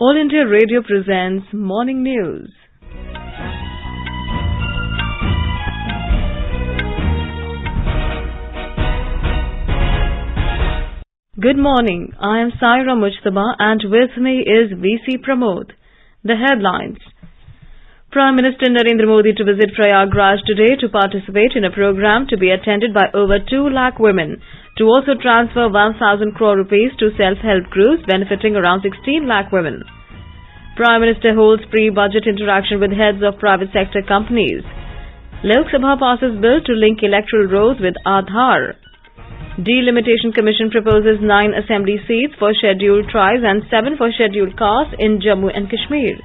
All India Radio presents Morning News. Good morning. I am Saira Mujtaba and with me is VC Pramod. The headlines. Prime Minister Narendra Modi to visit Prayagraj today to participate in a program to be attended by over 2 lakh women to also transfer 1,000 crore rupees to self-help groups benefiting around 16 lakh women. Prime Minister holds pre-budget interaction with heads of private sector companies. Lok Sabha passes bill to link electoral rolls with Aadhaar. Delimitation Commission proposes 9 assembly seats for scheduled tribes and 7 for scheduled castes in Jammu and Kashmir.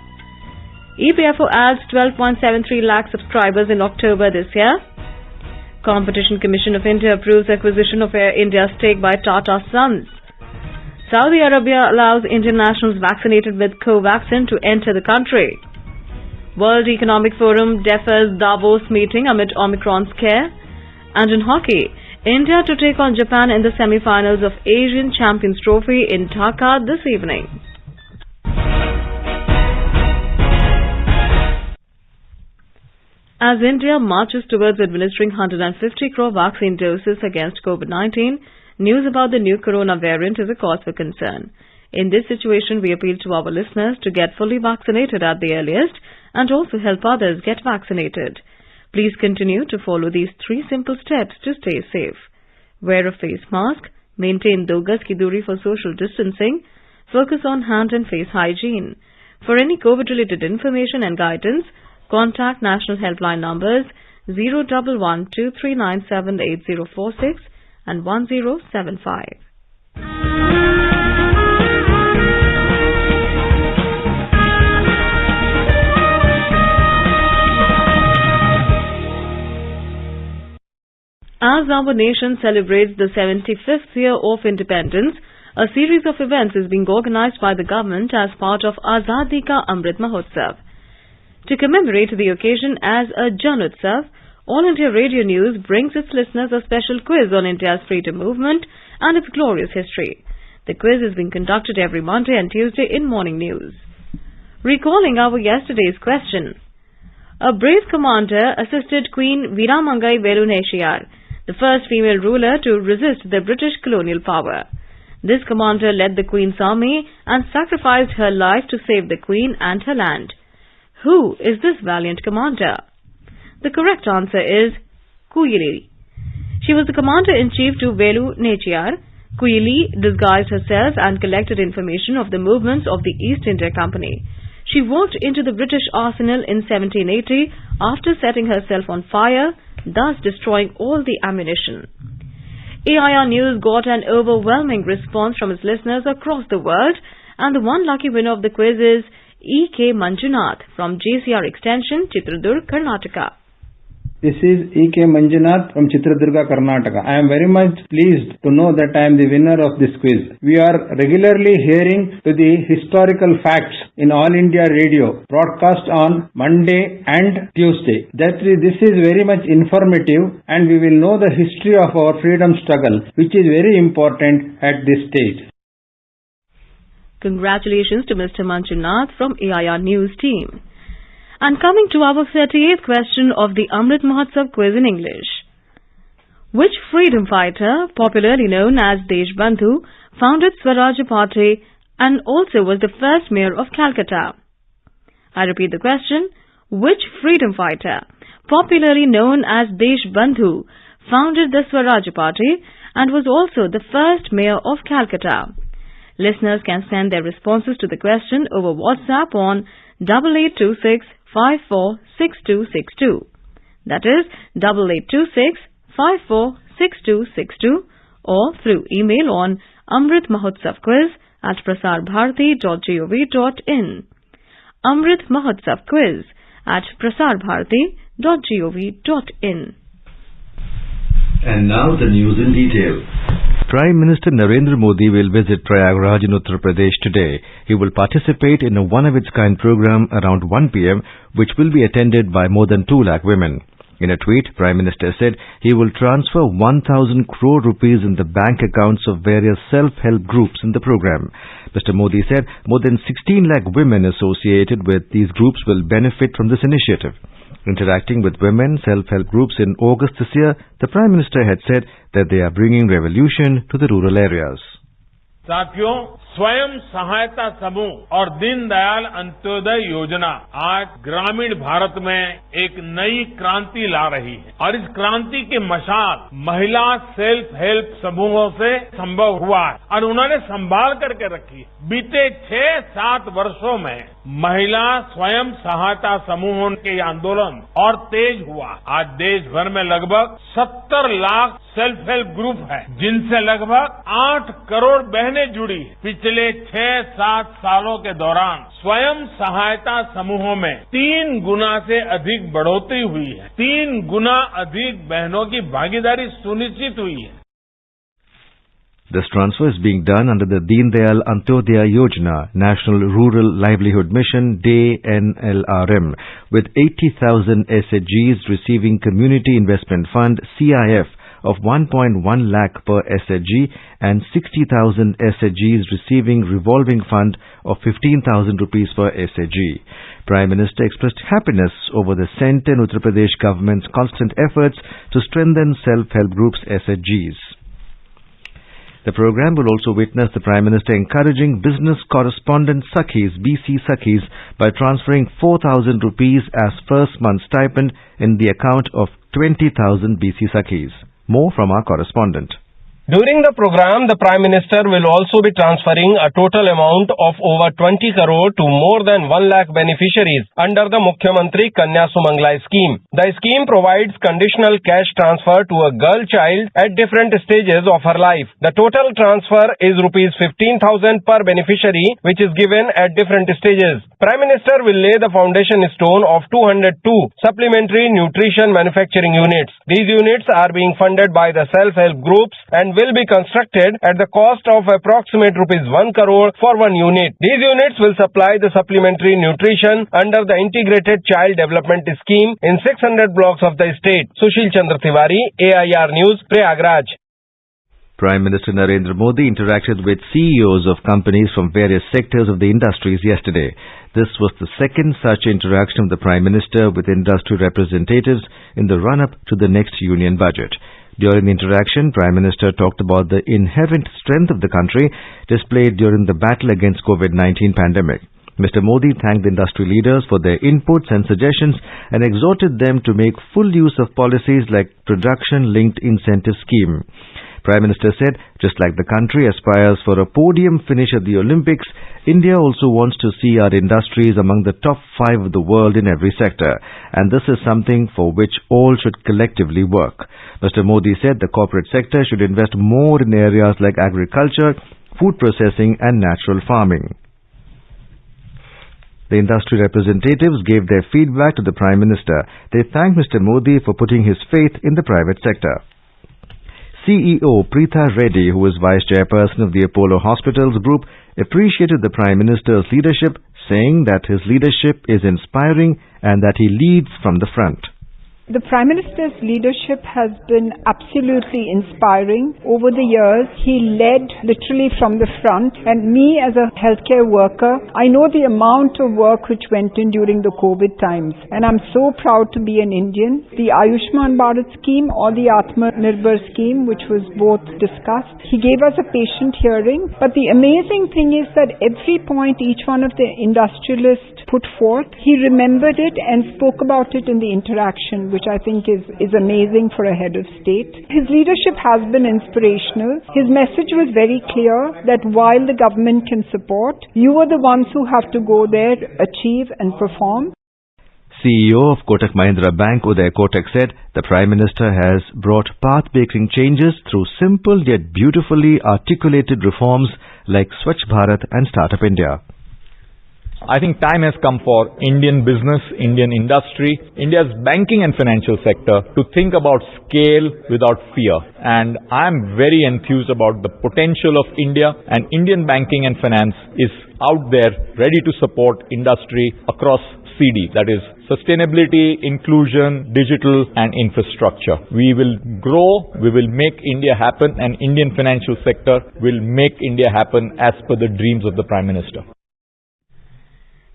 EPFO adds 12.73 lakh subscribers in October this year. Competition Commission of India approves acquisition of Air India stake by Tata Sons. Saudi Arabia allows Indian nationals vaccinated with Covaxin to enter the country. World Economic Forum defers Davos meeting amid Omicron scare. And in hockey, India to take on Japan in the semi-finals of Asian Champions Trophy in Dhaka this evening. As India marches towards administering 150 crore vaccine doses against COVID-19, news about the new corona variant is a cause for concern. In this situation, we appeal to our listeners to get fully vaccinated at the earliest and also help others get vaccinated. Please continue to follow these 3 simple steps to stay safe. Wear a face mask, maintain 2 gaz ki duri for social distancing, focus on hand and face hygiene. For any COVID-related information and guidance, contact national helpline numbers 01123978046 and 1075. As our nation celebrates the 75th year of independence, a series of events is being organized by the government as part of Azadi Ka Amrit Mahotsav. To commemorate the occasion as a Jan Utsav, All India Radio News brings its listeners a special quiz on India's freedom movement and its glorious history. The quiz is being conducted every Monday and Tuesday in Morning News. Recalling our yesterday's question, a brave commander assisted Queen Veeramangai Velu Nachiar, the first female ruler to resist the British colonial power. This commander led the Queen's army and sacrificed her life to save the Queen and her land. Who is this valiant commander? The correct answer is Kuyili. She was the commander-in-chief to Velu Nachiar. Kuyili disguised herself and collected information of the movements of the East India Company. She walked into the British arsenal in 1780 after setting herself on fire, thus destroying all the ammunition. AIR News got an overwhelming response from its listeners across the world, and the one lucky winner of the quiz is E.K. Manjunath from JCR Extension, Chitradurg, Karnataka. This is E.K. Manjunath from Chitradurga, Karnataka. I am very much pleased to know that I am the winner of this quiz. We are regularly hearing to the historical facts in All India Radio, broadcast on Monday and Tuesday. This is very much informative and we will know the history of our freedom struggle, which is very important at this stage. Congratulations to Mr. Manjunath from AIR News team. And coming to our 38th question of the Amrit Mahotsav quiz in English. Which freedom fighter, popularly known as Deshbandhu, founded Swaraj Party and also was the first mayor of Calcutta? I repeat the question. Which freedom fighter, popularly known as Deshbandhu, founded the Swaraj Party and was also the first mayor of Calcutta? Listeners can send their responses to the question over WhatsApp on 8826 546262. That is 8826 546262 or through email on amritmahotsavquiz@prasarbharati.gov.in. Amrit Mahotsav Quiz @prasarbharati.gov.in. And now the news in detail. Prime Minister Narendra Modi will visit Prayagraj in Uttar Pradesh today. He will participate in a one-of-its-kind program around 1 p.m. which will be attended by more than 2 lakh women. In a tweet, Prime Minister said he will transfer 1,000 crore rupees in the bank accounts of various self-help groups in the program. Mr. Modi said more than 16 lakh women associated with these groups will benefit from this initiative. Interacting with women self-help groups in August this year, the Prime Minister had said that they are bringing revolution to the rural areas. साथियों, स्वयं सहायता समूह और दीनदयाल अंत्योदय योजना आज ग्रामीण भारत में एक नई क्रांति ला रही है और इस क्रांति की मशाल महिला सेल्फ हेल्प समूहों से संभव हुआ है और उन्होंने संभाल करके रखी है। बीते 6-7 वर्षों में महिला स्वयं सहायता समूहों के आंदोलन और तेज हुआ। आज देश भर में लगभग 70 लाख सेल्फ हेल्प ग्रुप है, जिनसे लगभग 8 करोड़ बहनें जुड़ी हैं। पिछले 6-7 सालों के दौरान स्वयं सहायता समूहों में 3 गुना से अधिक बढ़ोतरी हुई है। 3 गुना अधिक बहनों की भागीदारी सुनिश्चित हुई है। This transfer is being done under the Deen Dayal Antyodaya Yojana, National Rural Livelihood Mission, DNLRM, with 80,000 SHGs receiving Community Investment Fund, CIF, of 1.1 lakh per SHG and 60,000 SHGs receiving Revolving Fund of 15,000 rupees per SHG. Prime Minister expressed happiness over the Centre and Uttar Pradesh government's constant efforts to strengthen self-help groups' SHGs. The program will also witness the Prime Minister encouraging business correspondent Sakhis, BC Sakhis, by transferring 4,000 rupees as first month stipend in the account of 20,000 BC Sakhis. More from our correspondent. During the program, the Prime Minister will also be transferring a total amount of over 20 crore to more than 1 lakh beneficiaries under the Mukhyamantri Kanya Sumangalai scheme. The scheme provides conditional cash transfer to a girl child at different stages of her life. The total transfer is rupees 15,000 per beneficiary, which is given at different stages. Prime Minister will lay the foundation stone of 202 supplementary nutrition manufacturing units. These units are being funded by the self-help groups and will be constructed at the cost of approximate rupees 1 crore for one unit. These units will supply the supplementary nutrition under the Integrated Child Development Scheme in 600 blocks of the state. Sushil Chandra Tiwari, AIR News, Prayagraj. Prime Minister Narendra Modi interacted with CEOs of companies from various sectors of the industries yesterday. This was the second such interaction of the Prime Minister with industry representatives in the run-up to the next union budget. During the interaction, Prime Minister talked about the inherent strength of the country displayed during the battle against COVID-19 pandemic. Mr. Modi thanked the industry leaders for their inputs and suggestions and exhorted them to make full use of policies like Production-Linked Incentive Scheme. Prime Minister said, just like the country aspires for a podium finish at the Olympics, India also wants to see our industries among the top 5 of the world in every sector, and this is something for which all should collectively work. Mr. Modi said the corporate sector should invest more in areas like agriculture, food processing and natural farming. The industry representatives gave their feedback to the Prime Minister. They thanked Mr. Modi for putting his faith in the private sector. CEO Preetha Reddy, who is Vice Chairperson of the Apollo Hospitals Group, appreciated the Prime Minister's leadership, saying that his leadership is inspiring and that he leads from the front. The Prime Minister's leadership has been absolutely inspiring. Over the years, he led literally from the front, and me as a healthcare worker, I know the amount of work which went in during the COVID times, and I'm so proud to be an Indian. The Ayushman Bharat scheme or the Atmanirbhar scheme, which was both discussed, he gave us a patient hearing, but the amazing thing is that every point each one of the industrialists put forth, he remembered it and spoke about it in the interaction, which I think is amazing for a head of state. His leadership has been inspirational. His message was very clear that while the government can support, you are the ones who have to go there, achieve and perform. CEO of Kotak Mahindra Bank, Uday Kotak, said the Prime Minister has brought path-breaking changes through simple yet beautifully articulated reforms like Swachh Bharat and Startup India. I think time has come for Indian business, Indian industry, India's banking and financial sector to think about scale without fear. And I am very enthused about the potential of India, and Indian banking and finance is out there ready to support industry across CD, that is sustainability, inclusion, digital and infrastructure. We will grow, we will make India happen, and Indian financial sector will make India happen as per the dreams of the Prime Minister.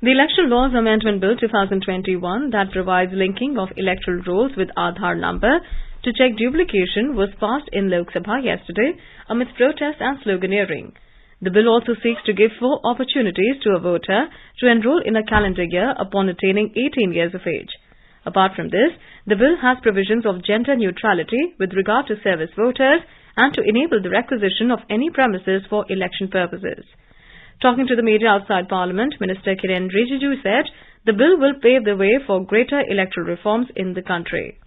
The Election Laws Amendment Bill 2021 that provides linking of electoral rolls with Aadhaar number to check duplication was passed in Lok Sabha yesterday amidst protests and sloganeering. The bill also seeks to give 4 opportunities to a voter to enroll in a calendar year upon attaining 18 years of age. Apart from this, the bill has provisions of gender neutrality with regard to service voters and to enable the requisition of any premises for election purposes. Talking to the media outside Parliament, Minister Kiren Rijiju said the bill will pave the way for greater electoral reforms in the country.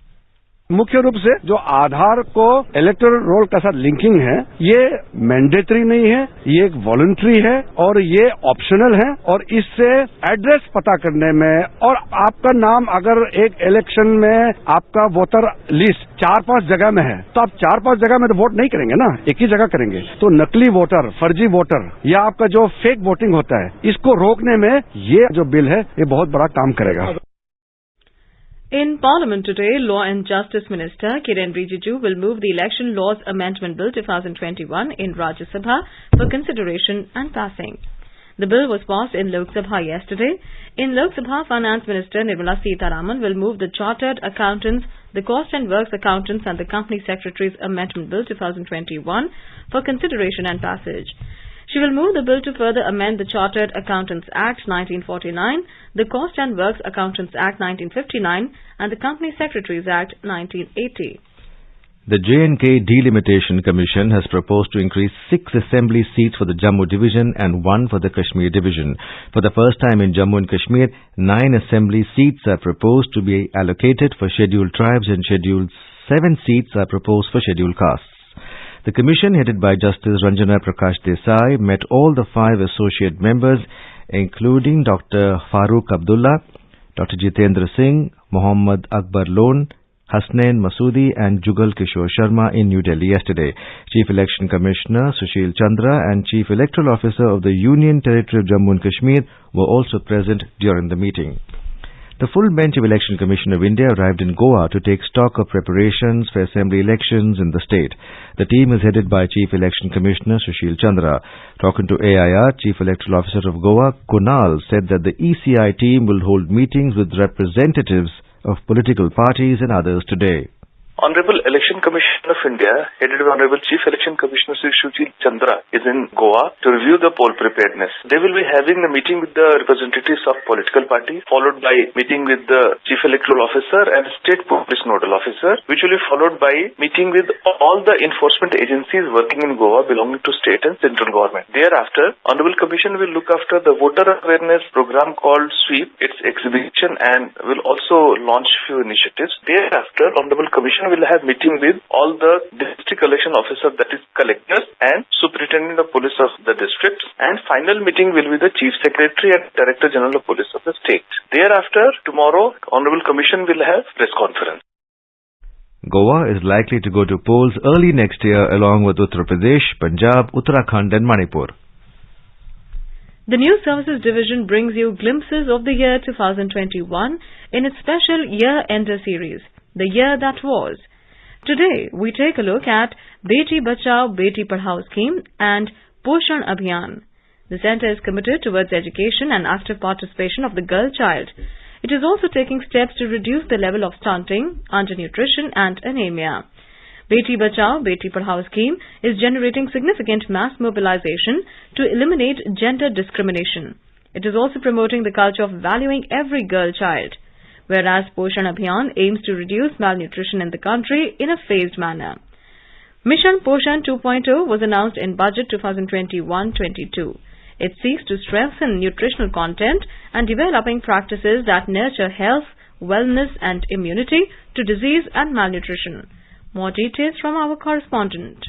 मुख्य रूप से जो आधार को electoral roll का साथ linking है, ये mandatory नहीं है, ये एक वॉलंटरी है और ये ऑप्शनल है और इससे एड्रेस पता करने में और आपका नाम अगर एक इलेक्शन में आपका वोटर लिस्ट 4-5 जगह में है तो आप 4-5 जगह में तो वोट नहीं करेंगे ना, एक ही जगह करेंगे। तो नकली वोटर, फर्जी वोटर या आपका जो फेक वोटिंग होता है, इसको रोकने में ये जो बिल है ये बहुत बड़ा काम करेगा। In Parliament today, Law and Justice Minister Kiren Rijiju will move the Election Laws Amendment Bill 2021 in Rajya Sabha for consideration and passing. The bill was passed in Lok Sabha yesterday. In Lok Sabha, Finance Minister Nirmala Sitharaman will move the Chartered Accountants, the Cost and Works Accountants and the Company Secretaries Amendment Bill 2021 for consideration and passage. She will move the bill to further amend the Chartered Accountants Act 1949, the Cost and Works Accountants Act 1959 and the Company Secretaries Act 1980. The J&K Delimitation Commission has proposed to increase 6 assembly seats for the Jammu division and 1 for the Kashmir division. For the first time in Jammu and Kashmir, 9 assembly seats are proposed to be allocated for scheduled tribes and 7 seats are proposed for scheduled castes. The commission, headed by Justice Ranjana Prakash Desai, met all the 5 associate members, including Dr. Farooq Abdullah, Dr. Jitendra Singh, Mohammad Akbar Lone, Hasnain Masoodi and Jugal Kishore Sharma in New Delhi yesterday. Chief Election Commissioner Sushil Chandra and Chief Electoral Officer of the Union Territory of Jammu and Kashmir were also present during the meeting. The full bench of Election Commission of India arrived in Goa to take stock of preparations for assembly elections in the state. The team is headed by Chief Election Commissioner Sushil Chandra. Talking to AIR, Chief Electoral Officer of Goa, Kunal, said that the ECI team will hold meetings with representatives of political parties and others today. Honorable Election Commission of India, headed by Honorable Chief Election Commissioner Sri Sushil Chandra, is in Goa to review the poll preparedness. They will be having a meeting with the representatives of political parties, followed by meeting with the Chief Electoral Officer and State Police Nodal Officer, which will be followed by meeting with all the enforcement agencies working in Goa belonging to state and central government. Thereafter, Honorable Commission will look after the voter awareness program called SWEEP, its exhibition, and will also launch few initiatives. Thereafter, Honorable Commission will have meeting with all the district election officers, that is collectors and superintendent of police of the districts, and final meeting will be the Chief Secretary and Director General of Police of the state. Thereafter, tomorrow, Honorable Commission will have press conference. Goa is likely to go to polls early next year along with Uttar Pradesh, Punjab, Uttarakhand and Manipur. The News Services Division brings you glimpses of the year 2021 in its special Year-Ender series, The Year That Was. Today, we take a look at Beti Bachao, Beti Padhao scheme and Poshan Abhiyan. The centre is committed towards education and active participation of the girl child. It is also taking steps to reduce the level of stunting, undernutrition and anemia. Beti Bachao, Beti Padhao scheme is generating significant mass mobilization to eliminate gender discrimination. It is also promoting the culture of valuing every girl child, whereas Poshan Abhiyan aims to reduce malnutrition in the country in a phased manner. Mission Poshan 2.0 was announced in Budget 2021-22. It seeks to strengthen nutritional content and developing practices that nurture health, wellness and immunity to disease and malnutrition. More details from our correspondent.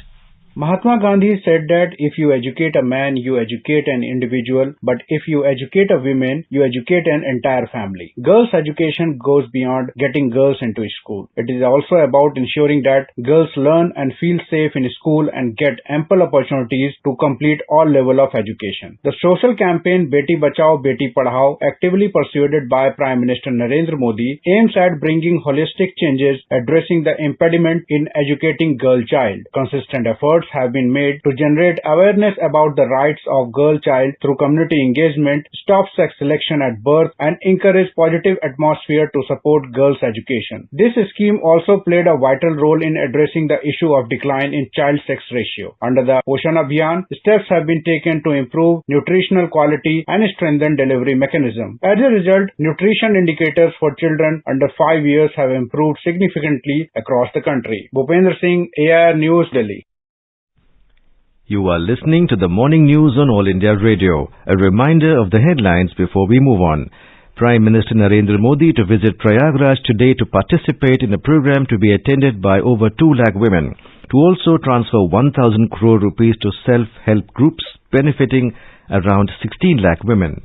Mahatma Gandhi said that if you educate a man, you educate an individual, but if you educate a woman, you educate an entire family. Girls' education goes beyond getting girls into school. It is also about ensuring that girls learn and feel safe in school and get ample opportunities to complete all level of education. The social campaign Beti Bachao, Beti Padhao, actively pursued by Prime Minister Narendra Modi, aims at bringing holistic changes addressing the impediment in educating girl child. Consistent efforts have been made to generate awareness about the rights of girl child through community engagement, stop sex selection at birth, and encourage positive atmosphere to support girls' education. This scheme also played a vital role in addressing the issue of decline in child sex ratio. Under the Poshan Abhiyan, steps have been taken to improve nutritional quality and strengthen delivery mechanism. As a result, nutrition indicators for children under 5 years have improved significantly across the country. Bhupendra Singh, AIR News, Delhi. You are listening to the morning news on All India Radio. A reminder of the headlines before we move on. Prime Minister Narendra Modi to visit Prayagraj today to participate in a program to be attended by over 2 lakh women, to also transfer 1,000 crore rupees to self-help groups benefiting around 16 lakh women.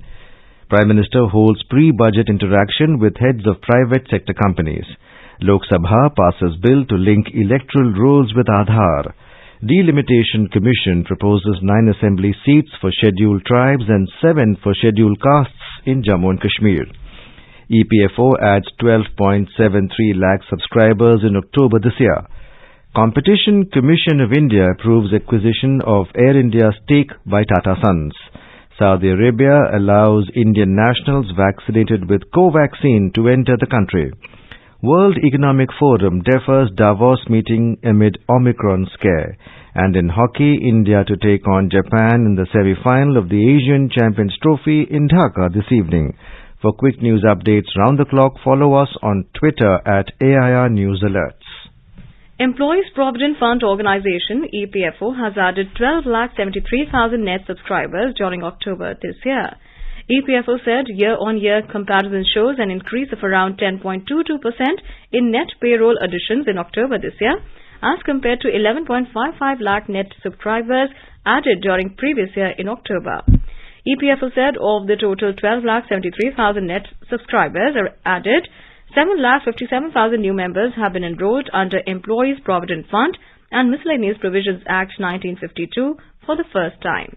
Prime Minister holds pre-budget interaction with heads of private sector companies. Lok Sabha passes bill to link electoral rolls with Aadhaar. Delimitation Commission proposes 9 assembly seats for scheduled tribes and 7 for scheduled castes in Jammu and Kashmir. EPFO adds 12.73 lakh subscribers in October this year. Competition Commission of India approves acquisition of Air India stake by Tata Sons. Saudi Arabia allows Indian nationals vaccinated with Covaxin to enter the country. World Economic Forum defers Davos meeting amid Omicron scare. And in hockey, India to take on Japan in the semi-final of the Asian Champions Trophy in Dhaka this evening. For quick news updates round the clock, follow us on Twitter at AIR News Alerts. Employees Provident Fund Organization, EPFO, has added 12,73,000 net subscribers during October this year. EPFO said year-on-year comparison shows an increase of around 10.22% in net payroll additions in October this year, as compared to 11.55 lakh net subscribers added during previous year in October. EPFO said of the total 12,73,000 net subscribers are added, 7,57,000 new members have been enrolled under Employees Provident Fund and Miscellaneous Provisions Act 1952 for the first time.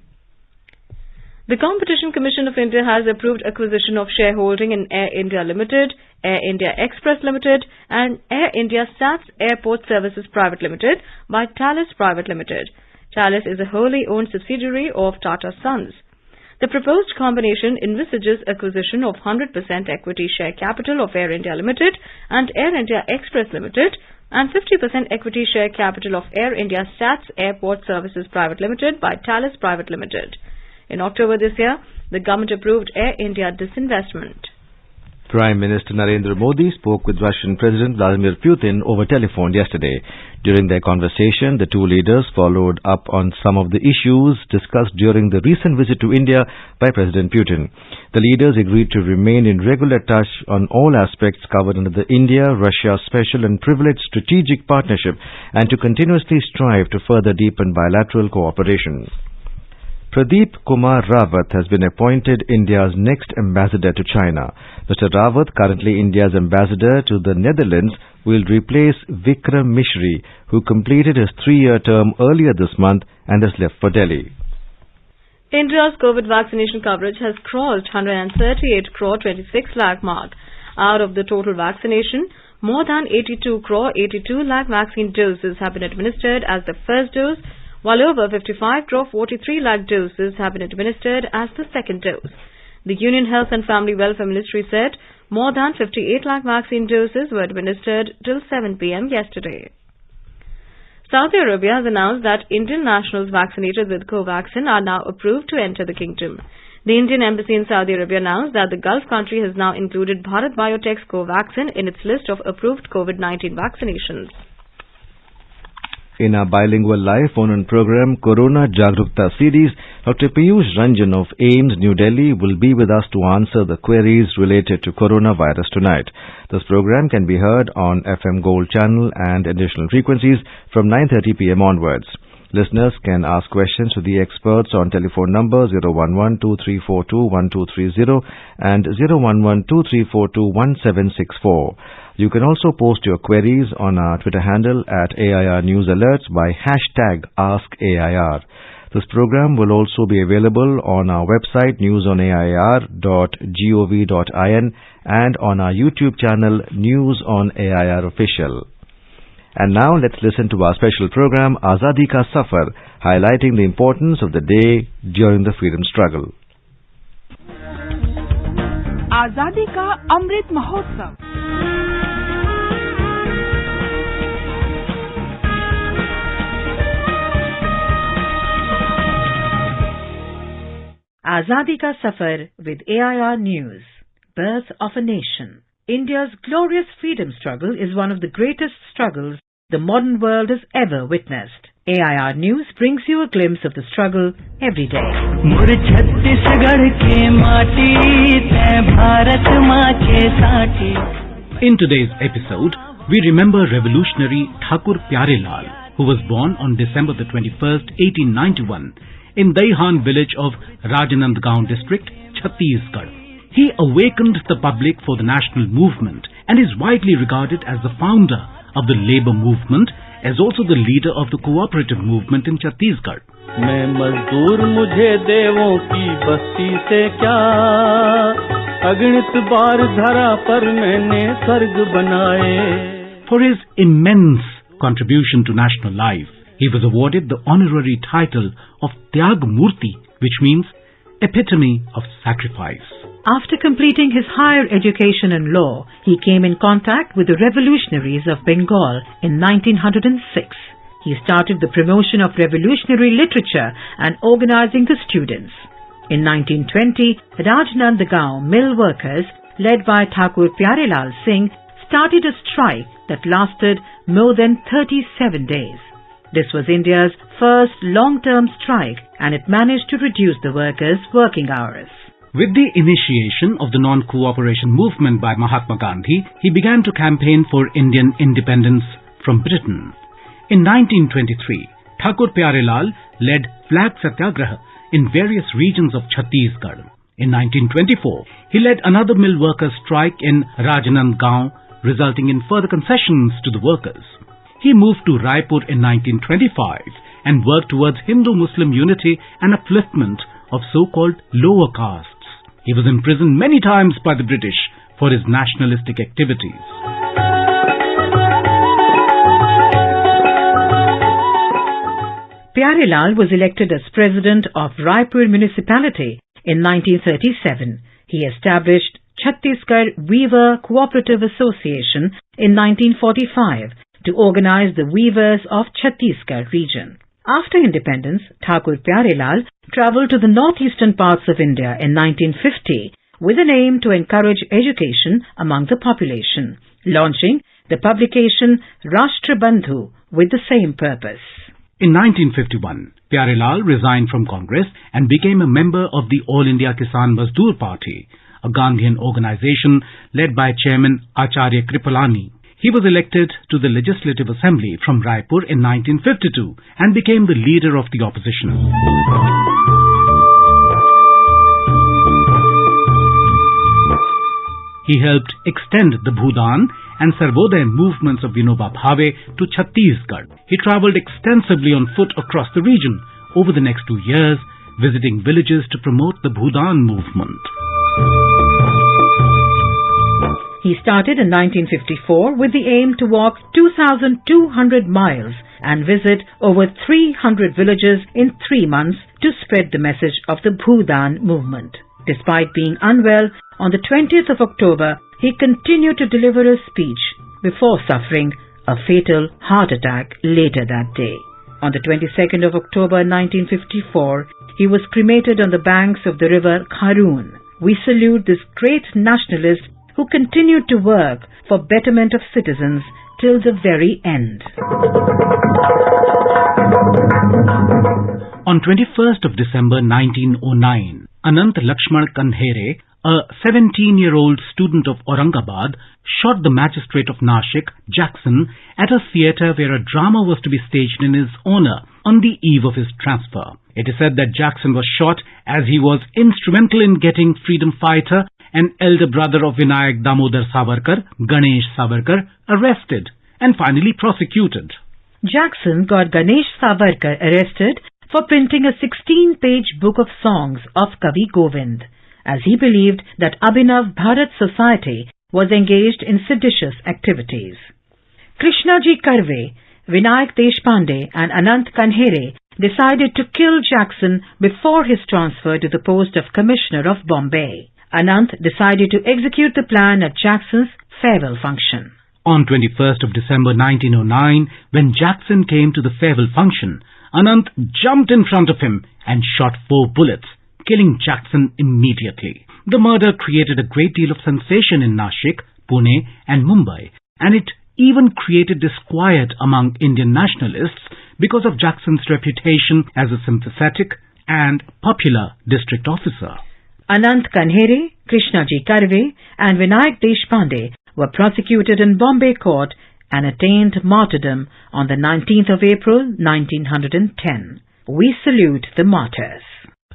The Competition Commission of India has approved acquisition of shareholding in Air India Limited, Air India Express Limited and Air India SATS Airport Services Private Limited by Thales Private Limited. Thales is a wholly owned subsidiary of Tata Sons. The proposed combination envisages acquisition of 100% equity share capital of Air India Limited and Air India Express Limited and 50% equity share capital of Air India SATS Airport Services Private Limited by Thales Private Limited. In October this year, the government approved Air India disinvestment. Prime Minister Narendra Modi spoke with Russian President Vladimir Putin over telephone yesterday. During their conversation, the two leaders followed up on some of the issues discussed during the recent visit to India by President Putin. The leaders agreed to remain in regular touch on all aspects covered under the India-Russia Special and Privileged Strategic Partnership and to continuously strive to further deepen bilateral cooperation. Pradeep Kumar Rawat has been appointed India's next ambassador to China. Mr. Rawat, currently India's ambassador to the Netherlands, will replace Vikram Mishri, who completed his 3-year term earlier this month and has left for Delhi. India's COVID vaccination coverage has crossed 138 crore 26 lakh mark. Out of the total vaccination, more than 82 crore 82 lakh vaccine doses have been administered as the first dose, while over 55 crore 43 lakh doses have been administered as the second dose. The Union Health and Family Welfare Ministry said more than 58 lakh vaccine doses were administered till 7 p.m. yesterday. Saudi Arabia has announced that Indian nationals vaccinated with Covaxin are now approved to enter the kingdom. The Indian Embassy in Saudi Arabia announced that the Gulf country has now included Bharat Biotech's Covaxin in its list of approved COVID-19 vaccinations. In our bilingual live phone-in program, Corona Jagrukta series, Dr. Piyush Ranjan of AIIMS, New Delhi will be with us to answer the queries related to coronavirus tonight. This program can be heard on FM Gold channel and additional frequencies from 9:30 p.m. onwards. Listeners can ask questions to the experts on telephone number 011-2342-1230 and 011-2342-1764. You can also post your queries on our Twitter handle at AIR News Alerts by hashtag AskAIR. This program will also be available on our website newsonair.gov.in and on our YouTube channel News on AIR Official. And now let's listen to our special program Azadi Ka Safar, highlighting the importance of the day during the freedom struggle. Azadi Ka Amrit Mahotsav. Azadi Ka Safar with AIR News. Birth of a Nation. India's glorious freedom struggle is one of the greatest struggles the modern world has ever witnessed. AIR News brings you a glimpse of the struggle every day. In today's episode, we remember revolutionary Thakur Pyare Lal, who was born on December the 21st, 1891, in Daihan village of Rajnandgaon district, Chhattisgarh. He awakened the public for the national movement and is widely regarded as the founder of the labor movement, as also the leader of the cooperative movement in Chhattisgarh. For his immense contribution to national life, he was awarded the honorary title of Tyag Murti, which means epitome of sacrifice. After completing his higher education in law, he came in contact with the revolutionaries of Bengal in 1906. He started the promotion of revolutionary literature and organizing the students. In 1920, Rajnandgaon mill workers, led by Thakur Pyare Lal Singh, started a strike that lasted more than 37 days. This was India's first long-term strike, and it managed to reduce the workers' working hours. With the initiation of the non-cooperation movement by Mahatma Gandhi, he began to campaign for Indian independence from Britain. In 1923, Thakur Pyare Lal led flag satyagraha in various regions of Chhattisgarh. In 1924, he led another mill workers' strike in Rajnandgaon, resulting in further concessions to the workers. He moved to Raipur in 1925 and worked towards Hindu-Muslim unity and upliftment of so-called lower castes. He was imprisoned many times by the British for his nationalistic activities. Pyare Lal was elected as president of Raipur municipality in 1937. He established Chhattisgarh Weaver Cooperative Association in 1945 to organize the weavers of Chhattisgarh region. After independence, Thakur Pyare Lal travelled to the northeastern parts of India in 1950 with an aim to encourage education among the population, launching the publication Rashtra Bandhu with the same purpose. In 1951, Pyare Lal resigned from Congress and became a member of the All India Kisan Mazdoor Party, a Gandhian organization led by Chairman Acharya Kripalani. He was elected to the Legislative Assembly from Raipur in 1952 and became the leader of the opposition. He helped extend the Bhudan and Sarvodaya movements of Vinoba Bhave to Chhattisgarh. He travelled extensively on foot across the region over the next 2 years, visiting villages to promote the Bhudan movement. He started in 1954 with the aim to walk 2,200 miles and visit over 300 villages in 3 months to spread the message of the Bhudan movement. Despite being unwell, on the 20th of October, he continued to deliver a speech before suffering a fatal heart attack later that day. On the 22nd of October 1954, he was cremated on the banks of the river Kharoon. We salute this great nationalist who continued to work for betterment of citizens till the very end. On 21st of December 1909, Anant Lakshman Kandhere, A 17-year-old student of Aurangabad shot the magistrate of Nashik, Jackson, at a theatre where a drama was to be staged in his honor on the eve of his transfer. It is said that Jackson was shot as he was instrumental in getting freedom fighter and elder brother of Vinayak Damodar Savarkar, Ganesh Savarkar, arrested and finally prosecuted. Jackson got Ganesh Savarkar arrested for printing a 16-page book of songs of Kavi Govind, as he believed that Abhinav Bharat Society was engaged in seditious activities. Krishnaji Karve, Vinayak Deshpande and Anant Kanhere decided to kill Jackson before his transfer to the post of Commissioner of Bombay. Anant decided to execute the plan at Jackson's farewell function. On 21st of December 1909, when Jackson came to the farewell function, Anant jumped in front of him and shot 4 bullets, killing Jackson immediately. The murder created a great deal of sensation in Nashik, Pune and Mumbai, and it even created disquiet among Indian nationalists because of Jackson's reputation as a sympathetic and popular district officer. Anant Kanhere, Krishnaji Karve and Vinayak Deshpande were prosecuted in Bombay court and attained martyrdom on the 19th of April 1910. We salute the martyrs.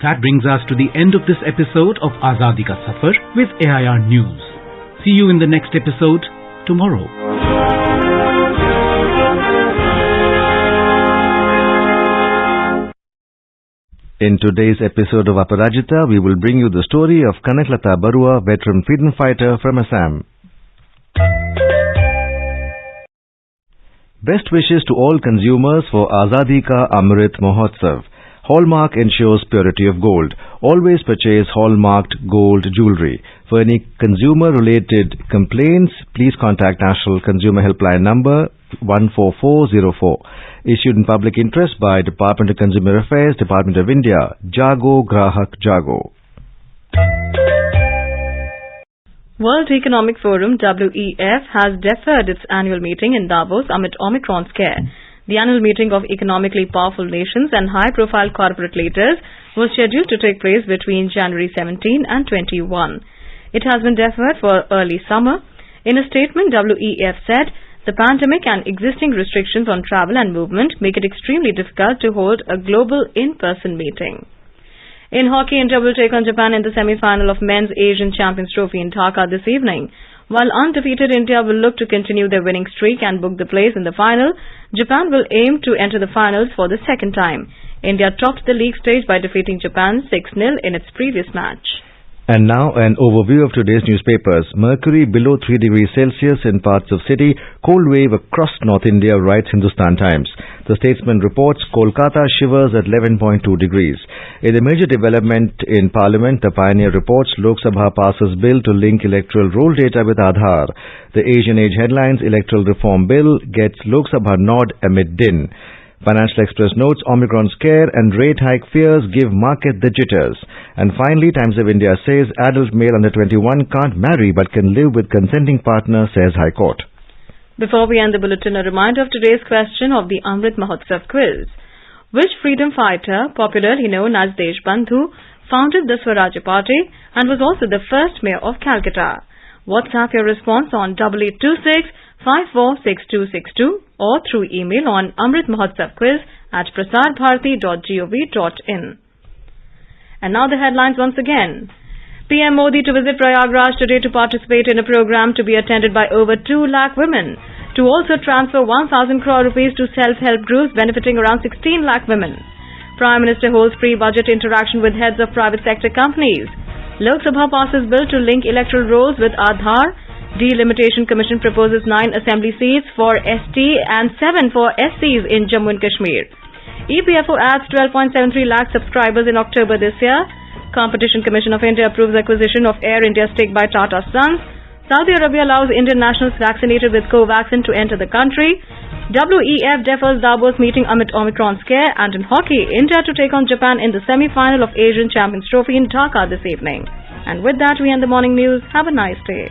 That brings us to the end of this episode of Azadi Ka Safar with AIR News. See you in the next episode tomorrow. In today's episode of Aparajita, we will bring you the story of Kanaklata Barua, veteran freedom fighter from Assam. Best wishes to all consumers for Azadi Ka Amrit Mahotsav. Hallmark ensures purity of gold. Always purchase hallmarked gold jewelry. For any consumer-related complaints, please contact National Consumer Helpline number 14404. Issued in public interest by Department of Consumer Affairs, Department of India. Jago Grahak Jago. World Economic Forum WEF has deferred its annual meeting in Davos amid Omicron scare. The annual meeting of economically powerful nations and high-profile corporate leaders was scheduled to take place between January 17 and 21. It has been deferred for early summer. In a statement, WEF said, the pandemic and existing restrictions on travel and movement make it extremely difficult to hold a global in-person meeting. In hockey, India will take on Japan in the semi-final of Men's Asian Champions Trophy in Dhaka this evening. While undefeated, India will look to continue their winning streak and book the place in the final. Japan will aim to enter the finals for the second time. India topped the league stage by defeating Japan 6-0 in its previous match. And now an overview of today's newspapers. Mercury below 3 degrees Celsius in parts of city. Cold wave across North India, writes Hindustan Times. The Statesman reports Kolkata shivers at 11.2 degrees. In a major development in Parliament, the Pioneer reports Lok Sabha passes bill to link electoral roll data with Aadhaar. The Asian Age headlines Electoral Reform Bill gets Lok Sabha nod amid din. Financial Express notes Omicron scare and rate hike fears give market the jitters. And finally, Times of India says adult male under 21 can't marry but can live with consenting partner, says High Court. Before we end the bulletin, a reminder of today's question of the Amrit Mahotsav quiz. Which freedom fighter, popularly known as Deshbandhu, founded the Swaraj Party and was also the first mayor of Calcutta? WhatsApp your response on 8826 546262 or through email on amritmahotsavquiz@prasarbharati.gov.in. And now the headlines once again. PM Modi to visit Prayagraj today to participate in a program to be attended by over 2 lakh women, to also transfer 1,000 crore rupees to self-help groups benefiting around 16 lakh women. Prime Minister holds pre-budget interaction with heads of private sector companies. Lok Sabha passes bill to link electoral rolls with Aadhaar. Delimitation Commission proposes 9 assembly seats for ST and 7 for SCs in Jammu and Kashmir. EPFO adds 12.73 lakh subscribers in October this year. Competition Commission of India approves acquisition of Air India stake by Tata Sons. Saudi Arabia allows Indian nationals vaccinated with Covaxin to enter the country. WEF defers Davos meeting amid Omicron scare. And in hockey, India to take on Japan in the semi-final of Asian Champions Trophy in Dhaka this evening. And with that, we end the morning news. Have a nice day.